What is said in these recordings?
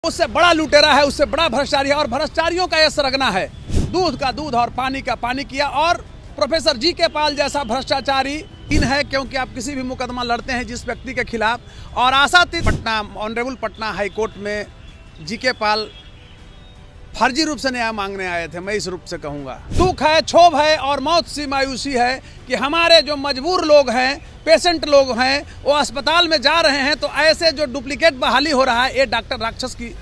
उससे बड़ा लुटेरा है, उससे बड़ा भ्रष्टाचारी है और भ्रष्टाचारियों का यह सरगना है। दूध का दूध और पानी का पानी किया। और प्रोफेसर जी.के. पाल जैसा भ्रष्टाचारी इन है, क्योंकि आप किसी भी मुकदमा लड़ते हैं जिस व्यक्ति के खिलाफ, और आशातीत Patna honourable Patna high court में जी.के. पाल फर्जी रूप से न्याय मांगने आए थे। मैं इस रूप से कहूँगा, दुख है, क्षोभ है और मौत सी मायूसी है कि हमारे जो मजबूर लोग हैं, पेशेंट लोग हैं, वो अस्पताल में जा रहे हैं, तो ऐसे जो डुप्लीकेट बहाली हो रहा है, ये डॉक्टर राक्षस की।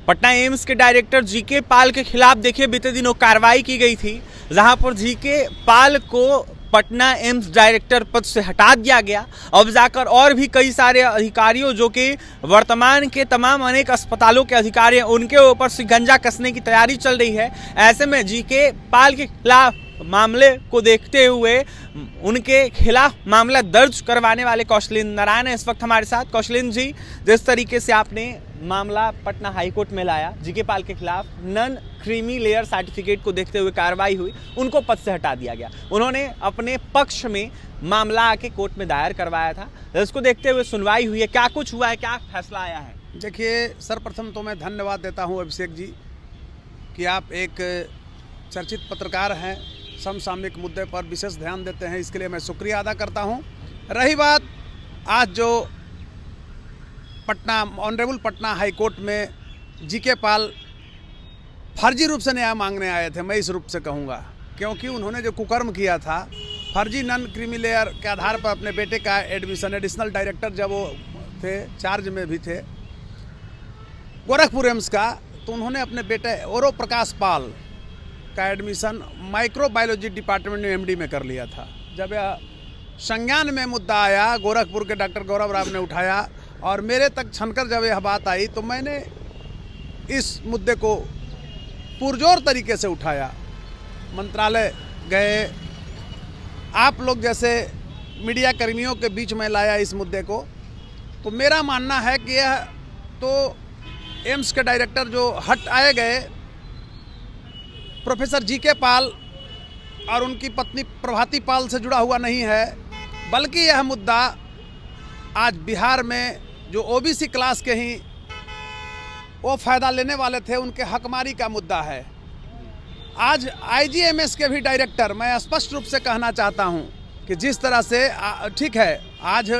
पटना एम्स के डायरेक्टर जी.के. पाल के खिलाफ देखिए बीते दिनों कार्रवाई की गई थी, जहां पर जी.के. पाल को पटना एम्स डायरेक्टर पद से हटा दिया गया। अब जाकर और भी कई सारे अधिकारियों जो कि वर्तमान के तमाम अनेक अस्पतालों के अधिकारी हैं, उनके ऊपर शिकंजा कसने की तैयारी चल रही है। ऐसे में जी.के. पाल के खिलाफ मामले को देखते हुए उनके खिलाफ मामला दर्ज करवाने वाले कौशलेंद्र नारायण इस वक्त हमारे साथ। कौशलेंद्र जी, जिस तरीके से आपने मामला पटना हाई कोर्ट में लाया, जी.के. पाल के खिलाफ नन क्रीमी लेयर सर्टिफिकेट को देखते हुए कार्रवाई हुई, उनको पद से हटा दिया गया। उन्होंने अपने पक्ष में मामला आके कोर्ट में दायर करवाया था, जिसको देखते हुए सुनवाई हुई है। क्या कुछ हुआ है, क्या फैसला आया है? देखिए, सर्वप्रथम तो मैं धन्यवाद देता हूं अभिषेक जी कि आप एक चर्चित पत्रकार हैं, समसामयिक मुद्दे पर विशेष ध्यान देते हैं, इसके लिए मैं शुक्रिया अदा करता हूं। रही बात आज जो Patna honourable Patna high court में जी.के. पाल फर्जी रूप से न्याय मांगने आए थे, मैं इस रूप से कहूँगा, क्योंकि उन्होंने जो कुकर्म किया था, फर्जी नन क्रीमी लेयर के आधार पर अपने बेटे का एडमिशन, एडिशनल डायरेक्टर जब वो थे, चार्ज में भी थे गोरखपुर एम्स का, तो उन्होंने अपने बेटे ओरो प्रकाश पाल का एडमिशन माइक्रोबायोलॉजी डिपार्टमेंट में एमडी में कर लिया था। जब यह संज्ञान में मुद्दा आया, गोरखपुर के डॉक्टर गौरव राव ने उठाया और मेरे तक छनकर जब यह बात आई, तो मैंने इस मुद्दे को पुरजोर तरीके से उठाया। मंत्रालय गए, आप लोग जैसे मीडिया कर्मियों के बीच में लाया इस मुद्दे को। तो मेरा मानना है कि यह तो एम्स के डायरेक्टर जो हट आए गए, प्रोफेसर जी.के. पाल और उनकी पत्नी प्रभाती पाल से जुड़ा हुआ नहीं है, बल्कि यह मुद्दा आज बिहार में जो ओबीसी क्लास के ही वो फ़ायदा लेने वाले थे, उनके हकमारी का मुद्दा है। आज आईजीएमएस के भी डायरेक्टर, मैं स्पष्ट रूप से कहना चाहता हूं कि जिस तरह से ठीक है, आज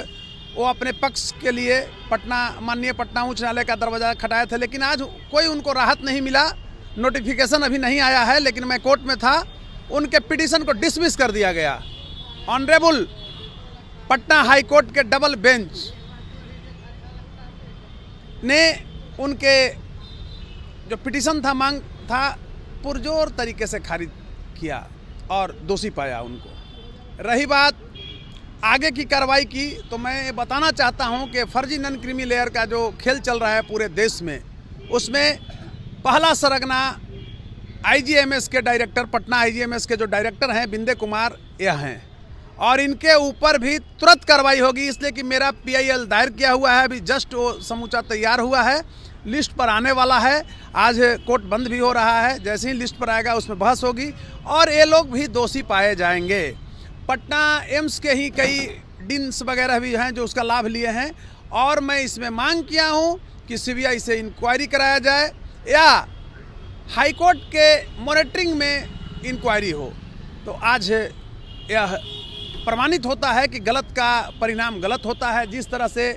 वो अपने पक्ष के लिए माननीय पटना उच्च न्यायालय का दरवाज़ा खटाए थे, लेकिन आज कोई उनको राहत नहीं मिला, नोटिफिकेशन अभी नहीं आया है। लेकिन मैं कोर्ट में था, उनके पिटीशन को डिसमिस कर दिया गया। ऑनरेबल पटना हाई कोर्ट के डबल बेंच ने उनके जो पिटीशन था, मांग था, पुरजोर तरीके से खारिज किया और दोषी पाया उनको। रही बात आगे की कार्रवाई की, तो मैं ये बताना चाहता हूं कि फर्जी नन क्रीमी लेयर का जो खेल चल रहा है पूरे देश में, उसमें पहला सरगना आईजीएमएस के डायरेक्टर, पटना आईजीएमएस के जो डायरेक्टर हैं बिंदे कुमार, यह हैं, और इनके ऊपर भी तुरंत कार्रवाई होगी। इसलिए कि मेरा पीआईएल दायर किया हुआ है, अभी जस्ट वो समूचा तैयार हुआ है, लिस्ट पर आने वाला है। आज कोर्ट बंद भी हो रहा है, जैसे ही लिस्ट पर आएगा उसमें बहस होगी और ये लोग भी दोषी पाए जाएंगे। पटना एम्स के ही कई डीन्स वगैरह भी हैं जो उसका लाभ लिए हैं, और मैं इसमें मांग किया हूँ कि सीबीआई से इंक्वायरी कराया जाए या हाई कोर्ट के मॉनिटरिंग में इंक्वायरी हो। तो आज यह प्रमाणित होता है कि गलत का परिणाम गलत होता है। जिस तरह से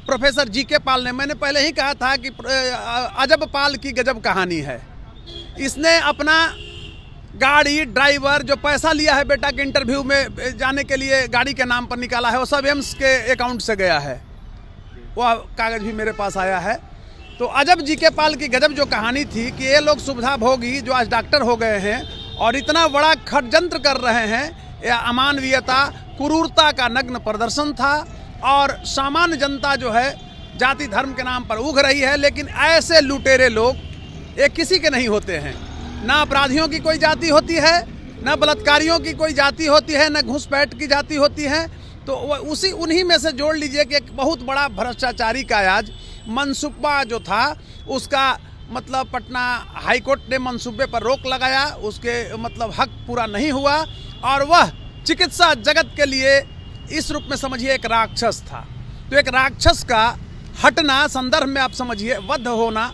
प्रोफेसर जी.के. पाल ने, मैंने पहले ही कहा था कि अजब पाल की गजब कहानी है। इसने अपना गाड़ी, ड्राइवर, जो पैसा लिया है बेटा के इंटरव्यू में जाने के लिए गाड़ी के नाम पर निकाला है, वो सब एम्स के अकाउंट से गया है। वह कागज़ भी मेरे पास आया है। तो अजब जी.के. पाल की गजब जो कहानी थी कि ये लोग सुविधा भोगी जो आज डॉक्टर हो गए हैं और इतना बड़ा षड्यंत्र कर रहे हैं, यह अमानवीयता, क्रूरता का नग्न प्रदर्शन था। और सामान्य जनता जो है जाति धर्म के नाम पर उग रही है, लेकिन ऐसे लुटेरे लोग ये किसी के नहीं होते हैं। ना अपराधियों की कोई जाति होती है, ना बलात्कारियों की कोई जाति होती है, ना घुसपैठ की जाति होती है। तो उन्हीं में से जोड़ लीजिए कि एक बहुत बड़ा भ्रष्टाचारी का आज मनसूबा जो था, उसका मतलब पटना हाई कोर्ट ने मनसूबे पर रोक लगाया, उसके मतलब हक पूरा नहीं हुआ, और वह चिकित्सा जगत के लिए इस रूप में समझिए एक राक्षस था। तो एक राक्षस का हटना, संदर्भ में आप समझिए वध होना,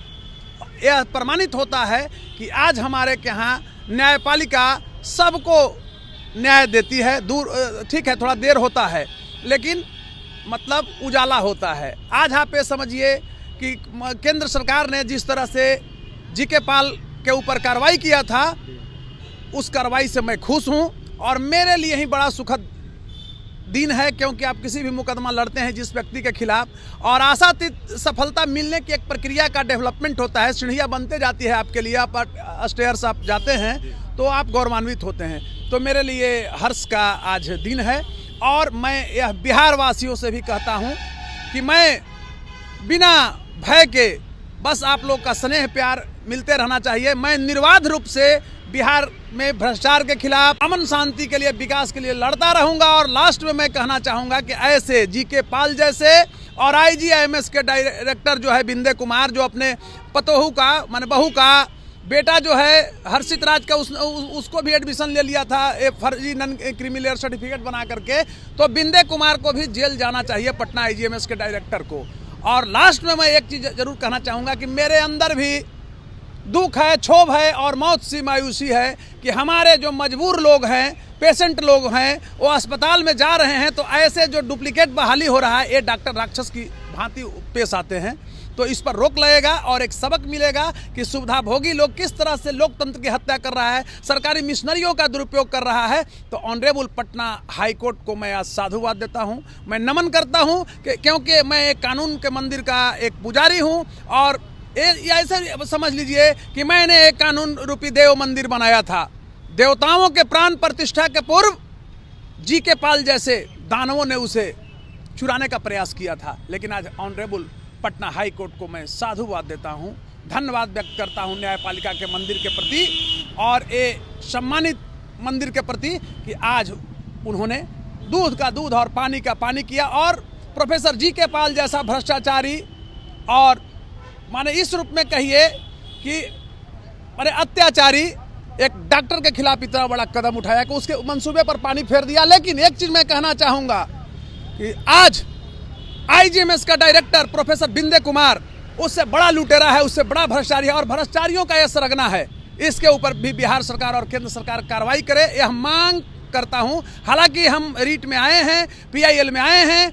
यह प्रमाणित होता है कि आज हमारे के यहाँ न्यायपालिका सबको न्याय देती है। दूर ठीक है, थोड़ा देर होता है लेकिन मतलब उजाला होता है। आज आप ये समझिए कि केंद्र सरकार ने जिस तरह से जीके पाल के ऊपर कार्रवाई किया था, उस कार्रवाई से मैं खुश हूं और मेरे लिए ही बड़ा सुखद दिन है, क्योंकि आप किसी भी मुकदमा लड़ते हैं जिस व्यक्ति के खिलाफ और आशातीत सफलता मिलने की एक प्रक्रिया का डेवलपमेंट होता है, सीढ़ियाँ बनते जाती है आपके लिए। आप स्टेयर्स आप जाते हैं तो आप गौरवान्वित होते हैं। तो मेरे लिए हर्ष का आज दिन है और मैं यह बिहार वासियों से भी कहता हूं कि मैं बिना भय के, बस आप लोग का स्नेह प्यार मिलते रहना चाहिए। मैं निर्बाध रूप से बिहार में भ्रष्टाचार के खिलाफ, अमन शांति के लिए, विकास के लिए लड़ता रहूंगा। और लास्ट में मैं कहना चाहूँगा कि ऐसे जीके पाल जैसे और IGIMS के डायरेक्टर जो है बिंदे कुमार, जो अपने पतोहू का माने बहू का बेटा जो है हर्षित राज का उसको भी एडमिशन ले लिया था फर्जी नन क्रिमिनल सर्टिफिकेट बना करके, तो बिंदे कुमार को भी जेल जाना चाहिए, पटना IGMS के डायरेक्टर को। और लास्ट में मैं एक चीज़ जरूर कहना चाहूँगा कि मेरे अंदर भी दुख है, क्षोभ है और मौत सी मायूसी है कि हमारे जो मजबूर लोग हैं, पेशेंट लोग हैं, वो अस्पताल में जा रहे हैं तो ऐसे जो डुप्लीकेट बहाली हो रहा है, ये डॉक्टर राक्षस की भांति पेश आते हैं। तो इस पर रोक लगेगा और एक सबक मिलेगा कि सुविधाभोगी लोग किस तरह से लोकतंत्र की हत्या कर रहा है, सरकारी मिशनरियों का दुरुपयोग कर रहा है। तो ऑनरेबल पटना हाई कोर्ट को मैं आज साधुवाद देता हूं, मैं नमन करता हूं क्योंकि मैं एक कानून के मंदिर का एक पुजारी हूं और ऐसे समझ लीजिए कि मैंने एक कानून रूपी देव मंदिर बनाया था। देवताओं के प्राण प्रतिष्ठा के पूर्व जीके पाल जैसे दानवों ने उसे चुराने का प्रयास किया था, लेकिन आज ऑनरेबल पटना हाई कोर्ट को मैं साधुवाद देता हूं, धन्यवाद व्यक्त करता हूं न्यायपालिका के मंदिर के प्रति और ये सम्मानित मंदिर के प्रति कि आज उन्होंने दूध का दूध और पानी का पानी किया। और प्रोफेसर जीके पाल जैसा भ्रष्टाचारी और माने इस रूप में कहिए कि माने अत्याचारी एक डॉक्टर के खिलाफ इतना बड़ा कदम उठाया कि उसके मंसूबे पर पानी फेर दिया। लेकिन एक चीज मैं कहना चाहूँगा कि आज IGMS का डायरेक्टर प्रोफेसर बिंदे कुमार उससे बड़ा लुटेरा है, उससे बड़ा भ्रष्टाचारी है और भ्रष्टाचारियों का यह सरगना है। इसके ऊपर भी बिहार सरकार और केंद्र सरकार कार्रवाई करे, यह मांग करता हूं। हालांकि हम रीट में आए हैं, PIL में आए हैं,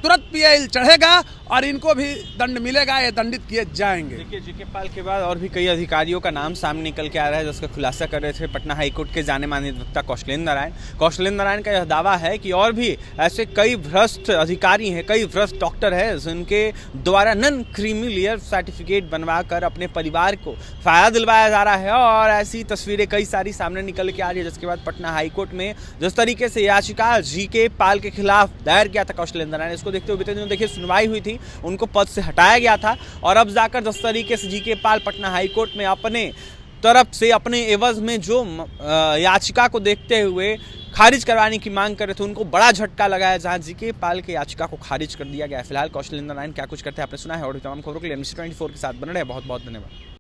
तुरंत PIL चढ़ेगा और इनको भी दंड मिलेगा, ये दंडित किए जाएंगे। देखिए, जीके पाल के बाद और भी कई अधिकारियों का नाम सामने निकल के आ रहा है, जिसका खुलासा कर रहे थे पटना हाईकोर्ट के जाने माने अधिवक्ता कौशलेंद्र नारायण। कौशलेंद्र नारायण का यह दावा है कि और भी ऐसे कई भ्रष्ट अधिकारी हैं, कई भ्रष्ट डॉक्टर हैं जिनके द्वारा नन क्रीमी सर्टिफिकेट बनवा कर अपने परिवार को फायदा दिलवाया जा रहा है। और ऐसी तस्वीरें कई सारी सामने निकल के आ रही है, जिसके बाद पटना हाईकोर्ट में जिस तरीके से याचिका जीके पाल के खिलाफ दायर किया था कौशलेंद्र नारायण, इसको देखते हुए बीते दिनों देखिए सुनवाई हुई थी, उनको पद से हटाया गया था और अब जाकर जिस तरीके से जीके पाल पटना हाईकोर्ट में अपने तरफ से अपने एवज में जो याचिका को देखते हुए खारिज करवाने की मांग कर रहे थे, उनको बड़ा झटका लगाया जहां जीके पाल के याचिका को खारिज कर दिया गया। फिलहाल कौशलेंद्र नारायण क्या कुछ करते हैं आपने सुना है और तमाम खबरों के लिए MC24 के साथ बने रहे। बहुत बहुत धन्यवाद।